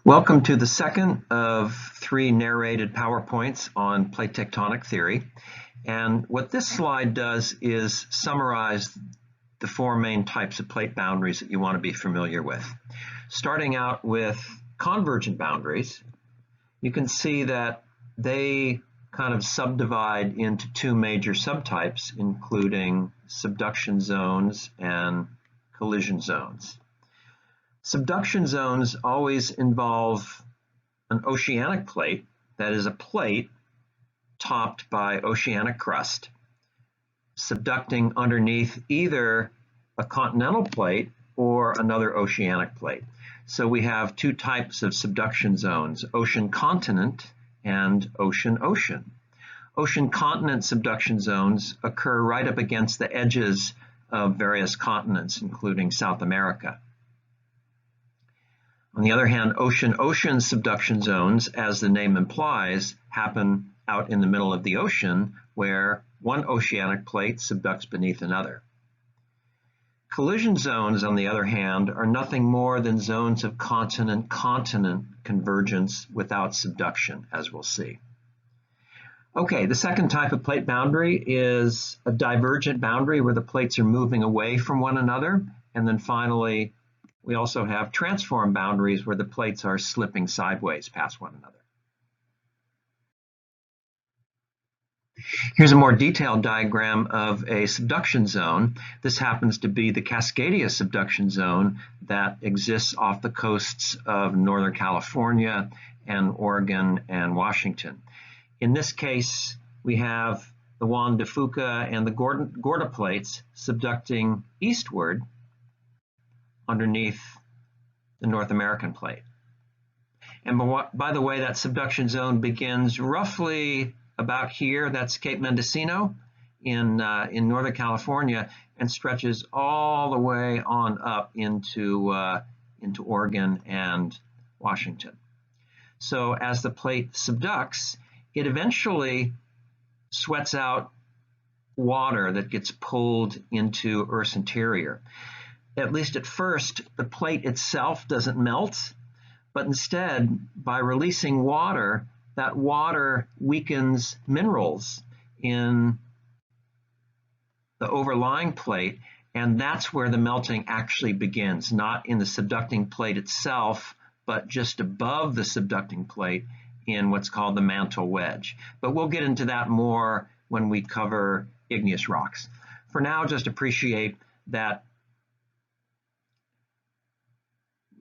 Welcome to the second of 3 narrated PowerPoints on plate tectonic theory. And what this slide does is summarize the 4 main types of plate boundaries that you want to be familiar with. Starting out with convergent boundaries, you can see that they kind of subdivide into 2 major subtypes, including subduction zones and collision zones. Subduction zones always involve an oceanic plate, that is a plate topped by oceanic crust, subducting underneath either a continental plate or another oceanic plate. So we have 2 types of subduction zones, ocean-continent and ocean-ocean. Ocean-continent subduction zones occur right up against the edges of various continents, including South America. On the other hand, ocean-ocean subduction zones, as the name implies, happen out in the middle of the ocean, where one oceanic plate subducts beneath another. Collision zones, on the other hand, are nothing more than zones of continent-continent convergence without subduction, as we'll see. Okay, the second type of plate boundary is a divergent boundary where the plates are moving away from one another. And then finally, we also have transform boundaries where the plates are slipping sideways past one another. Here's a more detailed diagram of a subduction zone. This happens to be the Cascadia subduction zone that exists off the coasts of Northern California and Oregon and Washington. In this case, we have the Juan de Fuca and the Gorda plates subducting eastward underneath the North American plate. And by the way, that subduction zone begins roughly about here. That's Cape Mendocino in Northern California, and stretches all the way on up into Oregon and Washington. So as the plate subducts, it eventually sweats out water that gets pulled into Earth's interior. At least at first, the plate itself doesn't melt, but instead, by releasing water, that water weakens minerals in the overlying plate, and that's where the melting actually begins, not in the subducting plate itself, but just above the subducting plate in what's called the mantle wedge. But we'll get into that more when we cover igneous rocks. For now, just appreciate that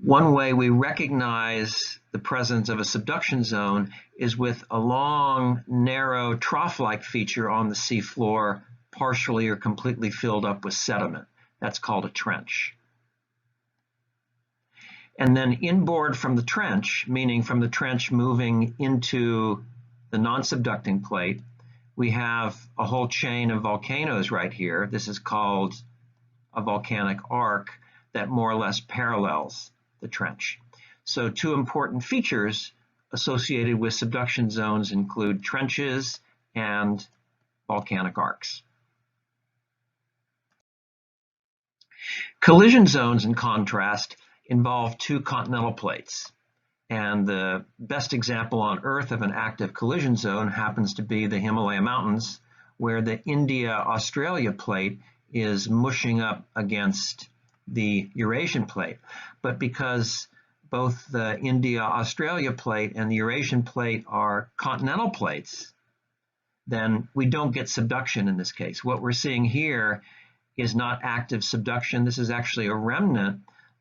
one way we recognize the presence of a subduction zone is with a long, narrow, trough-like feature on the seafloor, partially or completely filled up with sediment. That's called a trench. And then inboard from the trench, meaning from the trench moving into the non-subducting plate, we have a whole chain of volcanoes right here. This is called a volcanic arc that more or less parallels the trench. So 2 important features associated with subduction zones include trenches and volcanic arcs. Collision zones, in contrast, involve 2 continental plates. And the best example on Earth of an active collision zone happens to be the Himalaya Mountains, where the India-Australia plate is mushing up against the Eurasian plate. But because both the India-Australia plate and the Eurasian plate are continental plates, then we don't get subduction in this case. What we're seeing here is not active subduction. This is actually a remnant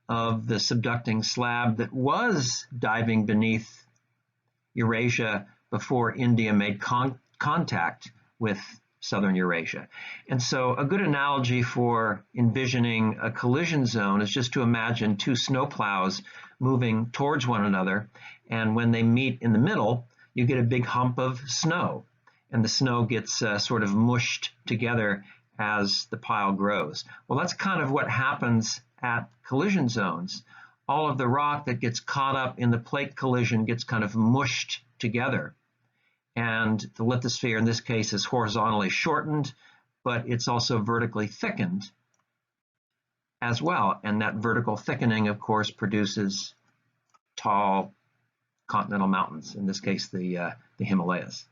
of the subducting slab that was diving beneath Eurasia before India made contact with southern Eurasia. And so a good analogy for envisioning a collision zone is just to imagine 2 snowplows moving towards one another, and when they meet in the middle, you get a big hump of snow, and the snow gets sort of mushed together as the pile grows. Well, that's kind of what happens at collision zones. All of the rock that gets caught up in the plate collision gets kind of mushed together. And the lithosphere in this case is horizontally shortened, but it's also vertically thickened as well. And that vertical thickening, of course, produces tall continental mountains, in this case the Himalayas.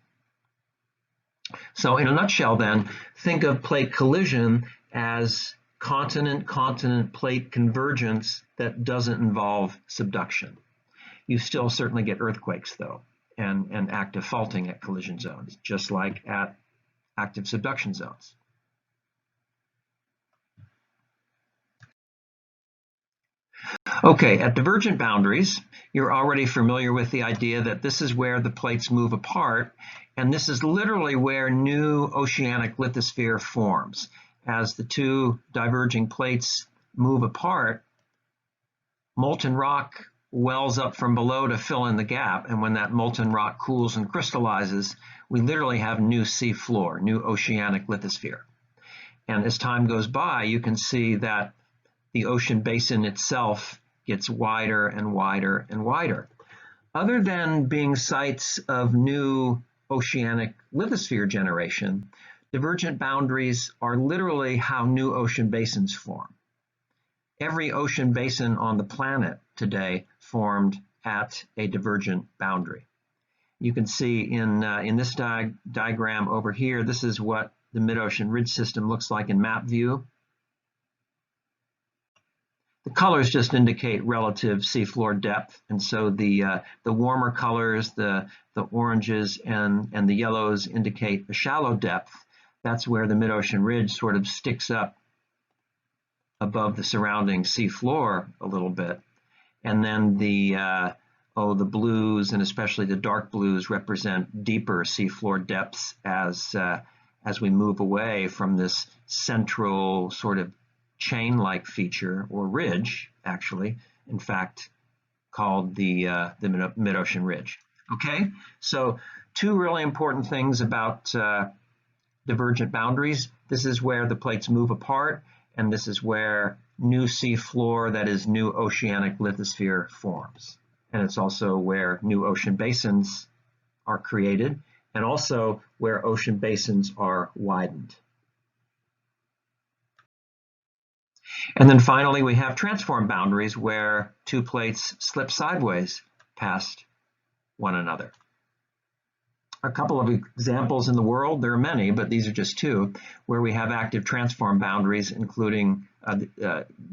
So in a nutshell then, think of plate collision as continent-continent plate convergence that doesn't involve subduction. You still certainly get earthquakes though, and active faulting at collision zones, just like at active subduction zones. Okay, at divergent boundaries, you're already familiar with the idea that this is where the plates move apart, and this is literally where new oceanic lithosphere forms. As the two diverging plates move apart, molten rock wells up from below to fill in the gap, and when that molten rock cools and crystallizes, we literally have new sea floor, new oceanic lithosphere. And as time goes by, you can see that the ocean basin itself gets wider and wider and wider. Other than being sites of new oceanic lithosphere generation, divergent boundaries are literally how new ocean basins form. Every ocean basin on the planet today formed at a divergent boundary. You can see in this diagram over here, this is what the mid-ocean ridge system looks like in map view. The colors just indicate relative seafloor depth, and so the warmer colors, the oranges and the yellows indicate a shallow depth. That's where the mid-ocean ridge sort of sticks up above the surrounding seafloor a little bit, and then the blues and especially the dark blues represent deeper seafloor depths as we move away from this central sort of chain-like feature, or ridge, actually, in fact, called the mid-ocean ridge. Okay, so two really important things about divergent boundaries. This is where the plates move apart, and this is where new sea floor, that is new oceanic lithosphere, forms. And it's also where new ocean basins are created, and also where ocean basins are widened. And then finally, we have transform boundaries where two plates slip sideways past one another. A couple of examples in the world, there are many, but these are just two, where we have active transform boundaries, including,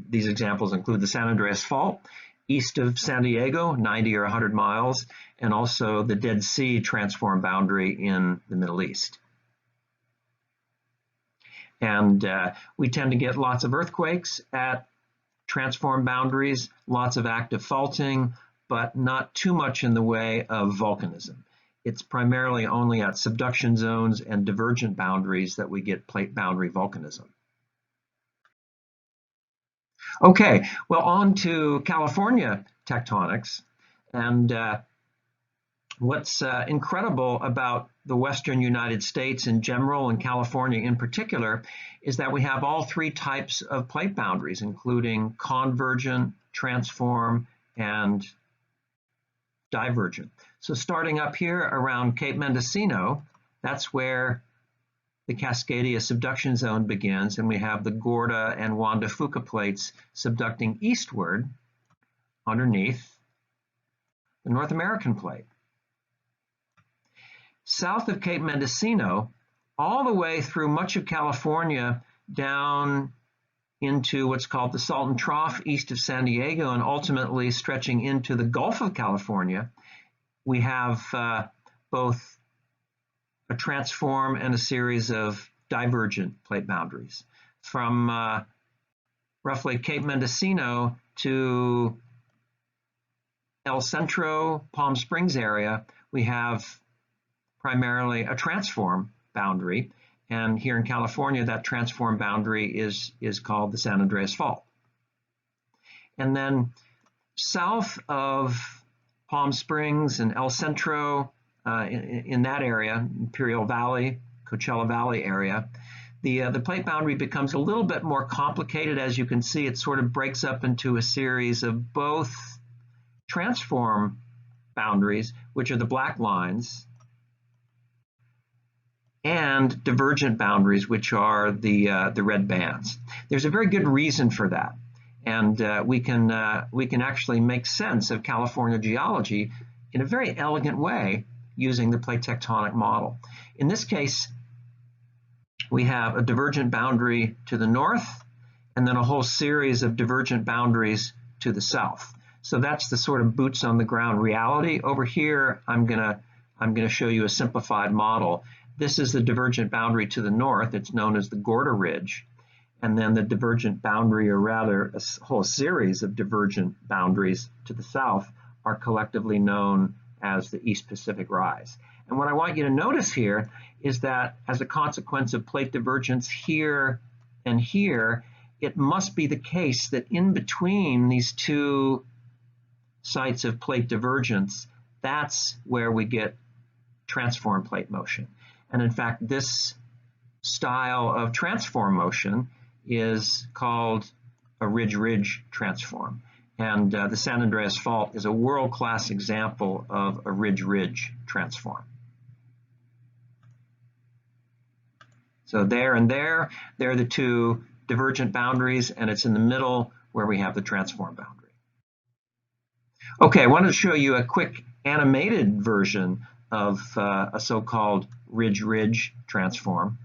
these examples include the San Andreas Fault, east of San Diego, 90 or 100 miles, and also the Dead Sea transform boundary in the Middle East. And we tend to get lots of earthquakes at transform boundaries, lots of active faulting, but not too much in the way of volcanism. It's primarily only at subduction zones and divergent boundaries that we get plate boundary volcanism. Okay, well, on to California tectonics. And what's incredible about the Western United States in general and California in particular is that we have all three types of plate boundaries, including convergent, transform, and divergent. So starting up here around Cape Mendocino, that's where the Cascadia subduction zone begins, and we have the Gorda and Juan de Fuca plates subducting eastward underneath the North American plate. South of Cape Mendocino, all the way through much of California down into what's called the Salton Trough east of San Diego, and ultimately stretching into the Gulf of California, we have both a transform and a series of divergent plate boundaries. From roughly Cape Mendocino to El Centro, Palm Springs area, we have primarily a transform boundary. And here in California, that transform boundary is called the San Andreas Fault. And then south of Palm Springs and El Centro, in that area, Imperial Valley, Coachella Valley area, the plate boundary becomes a little bit more complicated. As you can see, it sort of breaks up into a series of both transform boundaries, which are the black lines, and divergent boundaries, which are the red bands. There's a very good reason for that, and we can actually make sense of California geology in a very elegant way using the plate tectonic model. In this case, we have a divergent boundary to the north and then a whole series of divergent boundaries to the south. So that's the sort of boots on the ground reality. Over here, I'm gonna show you a simplified model. This is the divergent boundary to the north. It's known as the Gorda Ridge. And then the divergent boundary, or rather a whole series of divergent boundaries to the south, are collectively known as the East Pacific Rise. And what I want you to notice here is that as a consequence of plate divergence here and here, it must be the case that in between these two sites of plate divergence, that's where we get transform plate motion. And in fact, this style of transform motion is called a ridge-ridge transform. And the San Andreas Fault is a world-class example of a ridge-ridge transform. So there and there, they're the two divergent boundaries, and it's in the middle where we have the transform boundary. Okay, I wanted to show you a quick animated version of a so-called ridge-ridge transform.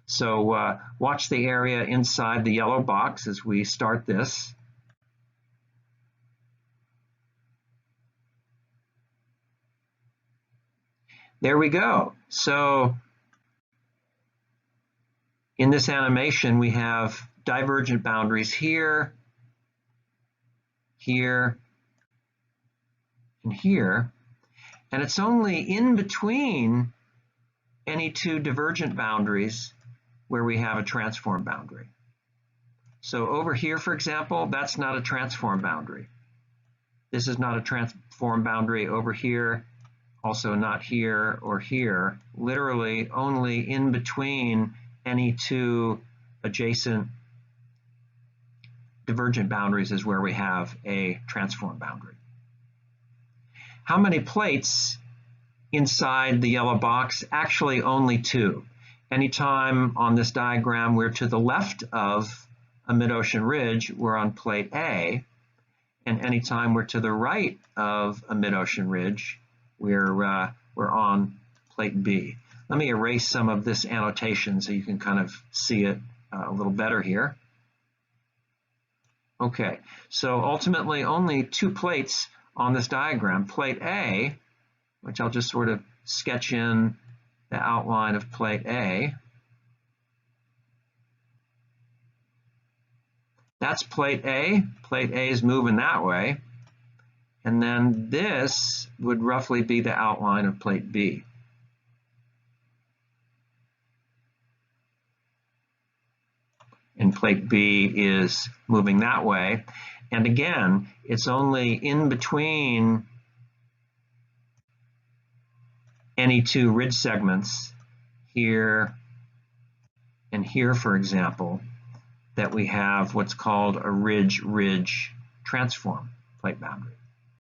So watch the area inside the yellow box as we start this. There we go. So in this animation, we have divergent boundaries here, here, and here. And it's only in between any two divergent boundaries where we have a transform boundary. So over here, for example, that's not a transform boundary. This is not a transform boundary over here, also not here or here. Literally only in between any two adjacent divergent boundaries is where we have a transform boundary. How many plates inside the yellow box? Actually only two. Anytime on this diagram we're to the left of a mid-ocean ridge, we're on plate A, and anytime we're to the right of a mid-ocean ridge, we're on plate B. Let me erase some of this annotation so you can kind of see it a little better here. Okay, so ultimately only two plates on this diagram. Plate A, which I'll just sort of sketch in the outline of plate A. That's plate A. Plate A is moving that way. And then this would roughly be the outline of plate B. And plate B is moving that way. And again, it's only in between any two ridge segments, here and here, for example, that we have what's called a ridge-ridge transform plate boundary.